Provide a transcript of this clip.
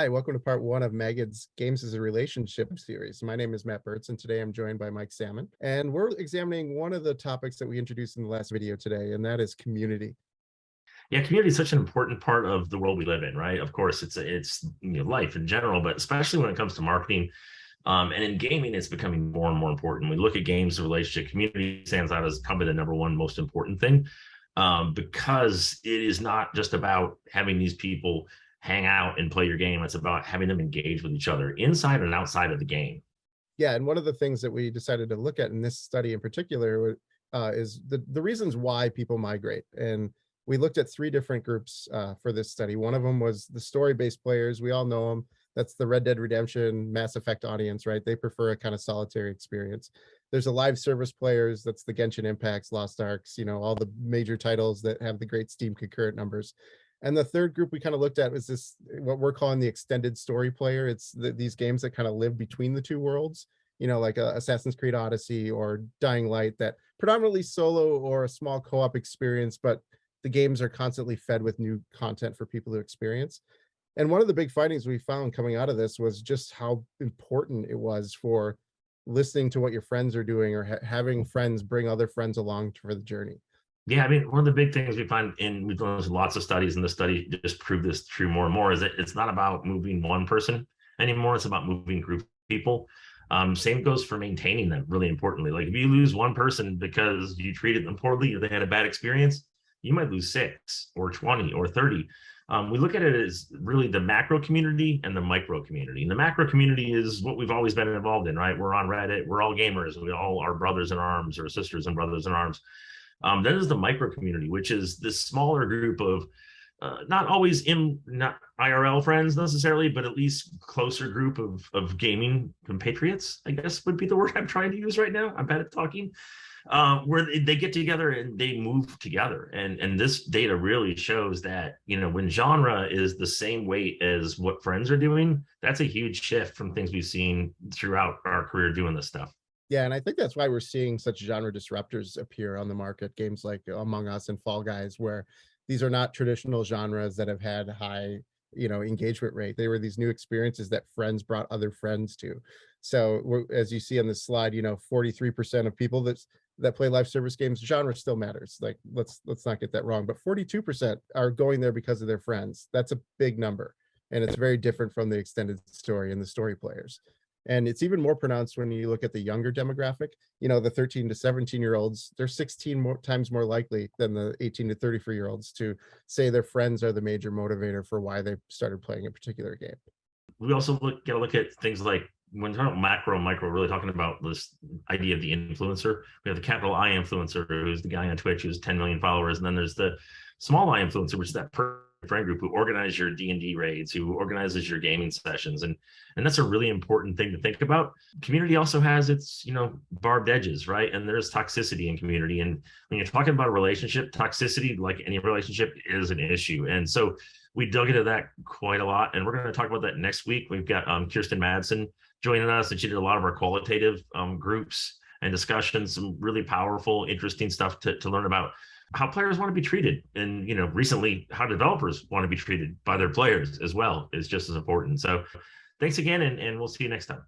Hi, welcome to part one of Magid's Games as a Relationship series. My name is Matt Bertz, and today I'm joined by Mike Salmon. And we're examining one of the topics that we introduced in the last video today, and that is community. Yeah, community is such an important part of the world we live in, right? Of course, it's life in general, but especially when it comes to marketing, and in gaming, it's becoming more and more important. We look at games, the relationship, community stands out as probably the number one most important thing, because it is not just about having these people hang out and play your game. It's about having them engage with each other inside and outside of the game. Yeah, and one of the things that we decided to look at in this study in particular is the reasons why people migrate. And we looked at three different groups for this study. One of them was the story-based players. We all know them. That's the Red Dead Redemption, Mass Effect audience, right? They prefer a kind of solitary experience. There's a live service players. That's the Genshin Impacts, Lost Arks, all the major titles that have the great Steam concurrent numbers. And the third group we kind of looked at was this, what we're calling the extended story player. It's these games that kind of live between the two worlds, like Assassin's Creed Odyssey or Dying Light, that predominantly solo or a small co-op experience, but the games are constantly fed with new content for people to experience. And one of the big findings we found coming out of this was just how important it was for listening to what your friends are doing, or having friends bring other friends along for the journey. Yeah, I mean, one of the big things we find we've done lots of studies, and the study just proved this true more and more, is that it's not about moving one person anymore. It's about moving group of people. Same goes for maintaining them, really importantly. Like if you lose one person because you treated them poorly or they had a bad experience, you might lose 6 or 20 or 30. We look at it as really the macro community and the micro community. And the macro community is what we've always been involved in, right? We're on Reddit. We're all gamers. We all are brothers in arms or sisters and brothers in arms. Then there's the micro community, which is this smaller group of not always not IRL friends necessarily, but at least closer group of gaming compatriots, I guess would be the word I'm trying to use right now. I'm bad at talking. Where they get together and they move together. And this data really shows that, when genre is the same weight as what friends are doing, that's a huge shift from things we've seen throughout our career doing this stuff. Yeah, and I think that's why we're seeing such genre disruptors appear on the market. Games like Among Us and Fall Guys, where these are not traditional genres that have had high, engagement rate. They were these new experiences that friends brought other friends to. So as you see on this slide, 43% of people that play live service games, genre still matters. Like let's not get that wrong. But 42% are going there because of their friends. That's a big number, and it's very different from the extended story and the story players. And it's even more pronounced when you look at the younger demographic. The 13 to 17-year-olds, they're 16 times more likely than the 18 to 34-year-olds to say their friends are the major motivator for why they started playing a particular game. We also got to look at things like, when talking about macro and micro, really talking about this idea of the influencer. We have the capital I influencer, who's the guy on Twitch who's 10 million followers. And then there's the small I influencer, which is that friend group who organize your D&D raids, who organizes your gaming sessions. And that's a really important thing to think about. Community also has its, barbed edges, right? And there's toxicity in community. And when you're talking about a relationship, toxicity, like any relationship, is an issue. And so we dug into that quite a lot. And we're going to talk about that next week. We've got Kirsten Madsen joining us, and she did a lot of our qualitative groups and discussions, some really powerful, interesting stuff to learn about how players want to be treated. And, recently, how developers want to be treated by their players as well is just as important. So thanks again, and we'll see you next time.